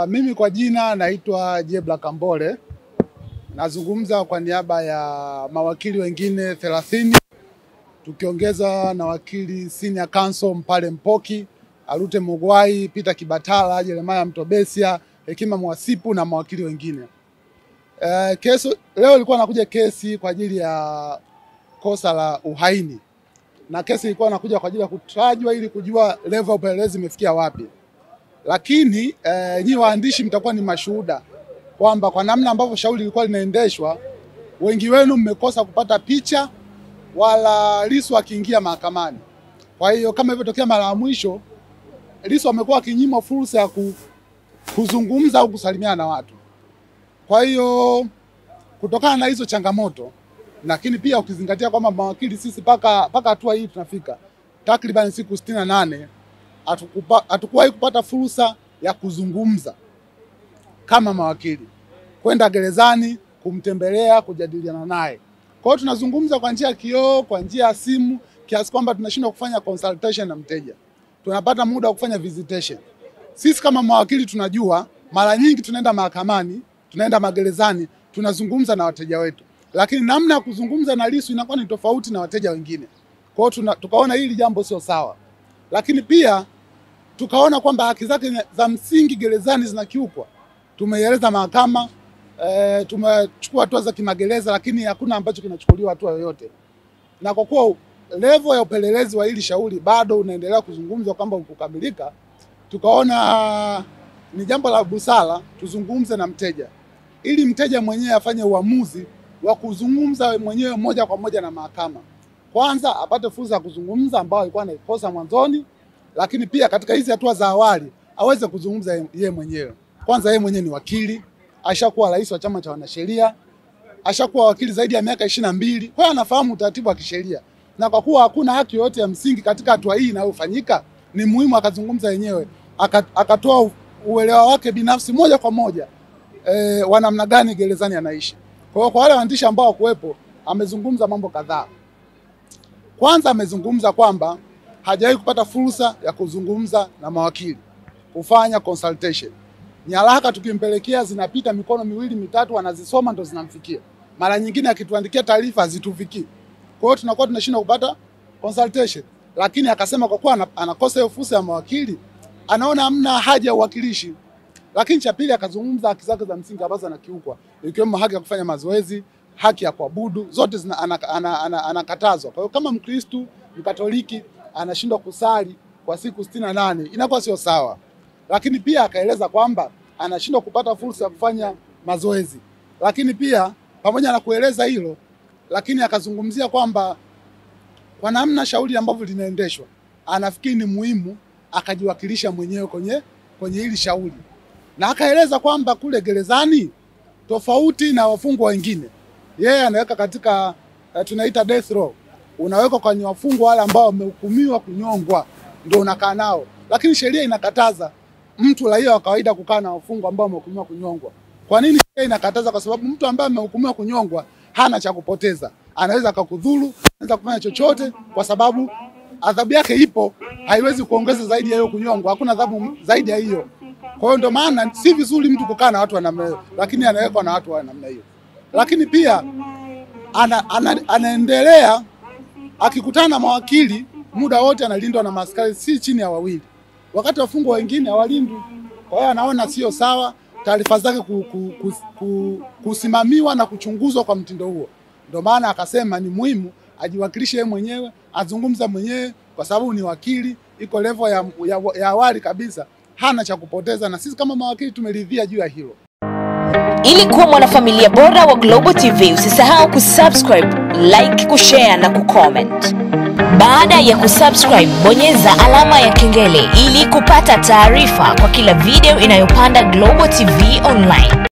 Mimi kwa jina naitwa Jebla Kambole. Nazungumza kwa niaba ya mawakili wengine 30, tukiongeza na wakili senior counsel Mpale Mpoki, Alute Mugwai, Peter Kibatala, Jeremiah Mtobesia, Hekima Mwasipu na mawakili wengine. Leo ilikuwa nakuja kesi kwa ajili ya kosa la uhaini. Na kesi ilikuwa nakuja kwa ajili ya kutajwa ili kujua level ya upelelezi imefikia wapi. Lakini nyinyi waandishi mtakuwa ni mashuhuda kwamba kwa namna ambavyo shauri lilikuwa linaendeshwa, wengi wenu mmekosa kupata picha wala Lissu akiingia mahakamani. Kwa hiyo kama ilivyotokea mara ya mwisho, Lissu amekuwa akinyimwa fursa ya kuzungumza au kusalimiana na watu. Kwa hiyo kutokana na hizo changamoto, lakini pia ukizingatia kwamba mawakili sisi paka hatua hii tunafika takriban siku 68 hatukuwahi kupata fursa ya kuzungumza kama mawakili, kwenda gerezani, kumtembelea, kujadiliana naye. Kwa hiyo tunazungumza kwa njia ya kioo, kwa njia ya simu, kiasi kwamba tunashindwa kufanya consultation na mteja. Tunapata muda wa kufanya visitation. Sisi kama mawakili tunajua mara nyingi tunaenda mahakamani, tunaenda magerezani, tunazungumza na wateja wetu. Lakini namna ya kuzungumza na Lissu inakuwa ni tofauti na wateja wengine. Kwa hiyo tukaona hili jambo sio sawa. Lakini pia tukaona kwamba haki zake za msingi gerezani zinakiukwa. Tumeieleza mahakama, tumechukua hatua za kimagereza, lakini hakuna ambacho kinachukuliwa hatua yoyote. Na kwa kuwa level ya upelelezi wa hili shauri bado unaendelea kuzungumzwa kwamba ukukamilika, tukaona ni jambo la busara tuzungumze na mteja, ili mteja mwenyewe afanye uamuzi wa kuzungumza mwenyewe moja kwa moja na mahakama. Kwanza apate fursa ya kuzungumza ambao alikuwa anaikosa mwanzoni, lakini pia katika hizi hatua za awali aweze kuzungumza yeye mwenyewe. Kwanza yeye mwenyewe ni wakili, ashakuwa rais wa chama cha wanasheria, ashakuwa wakili zaidi ya miaka 22, kwa hiyo anafahamu utaratibu wa kisheria. Na kwa kuwa hakuna haki yoyote ya msingi katika hatua hii inayofanyika, ni muhimu akazungumza yenyewe, akatoa uelewa wake binafsi moja kwa moja wa namna gani gerezani anaishi. Kwa hiyo kwa wale waandishi ambao kuwepo, amezungumza mambo kadhaa. Kwanza amezungumza kwamba hajawahi kupata fursa ya kuzungumza na mawakili, kufanya consultation. Nyaraka tukimpelekea zinapita mikono miwili mitatu, anazisoma ndo zinamfikia. Mara nyingine akituandikia taarifa hazitufikii. Kwa hiyo tunakuwa tunashindwa kupata consultation. Lakini akasema kwa kuwa anakosa hiyo fursa ya mawakili, anaona hamna haja ya uwakilishi. Lakini cha pili akazungumza haki zake za msingi ambazo anakiukwa, ikiwemo haki ya kufanya mazoezi, haki ya kuabudu, zote anakatazwa. Kwa hiyo kama Mkristo, Mkatoliki anashindwa kusali kwa siku 68, inakuwa sio sawa. Lakini pia akaeleza kwamba anashindwa kupata fursa ya kufanya mazoezi. Lakini pia pamoja na kueleza hilo, lakini akazungumzia kwamba kwa namna shauri ambavyo linaendeshwa, anafikiri ni muhimu akajiwakilisha mwenyewe kwenye hili shauri. Na akaeleza kwamba kule gerezani tofauti na wafungwa wengine, yeye anaweka katika tunaita death row. Unaweka kwenye wafungwa wale ambao wamehukumiwa kunyongwa, ndio unakaa nao. Lakini sheria inakataza mtu raia wa kawaida kukaa na wafungwa ambao wamehukumiwa kunyongwa. Kwa nini sheria inakataza? Kwa sababu mtu ambaye amehukumiwa kunyongwa hana cha kupoteza. Anaweza akakudhuru, anaweza kufanya chochote kwa sababu adhabu yake ipo, haiwezi kuongeza zaidi ya hiyo kunyongwa. Hakuna adhabu zaidi ya hiyo. Kwa hiyo ndio maana si vizuri mtu kukaa na watu wa namna hiyo, lakini anawekwa na watu wa namna hiyo. Lakini pia anaendelea akikutana na mawakili muda wote analindwa na maaskari si chini ya 2. Wakati wafungwa wengine hawalindwi. Kwa hiyo anaona sio sawa taarifa zake kusimamiwa na kuchunguzwa kwa mtindo huo. Ndio maana akasema ni muhimu ajiwakilishe yeye mwenyewe, azungumza mwenyewe kwa sababu ni wakili, iko level ya awali kabisa, hana cha kupoteza, na sisi kama mawakili tumeridhia juu ya hilo. Ili kuwa mwanafamilia bora wa Global TV, usisahau kusubscribe, like, kushare na kucomment. Baada ya kusubscribe, bonyeza alama ya kengele ili kupata taarifa kwa kila video inayopanda Global TV Online.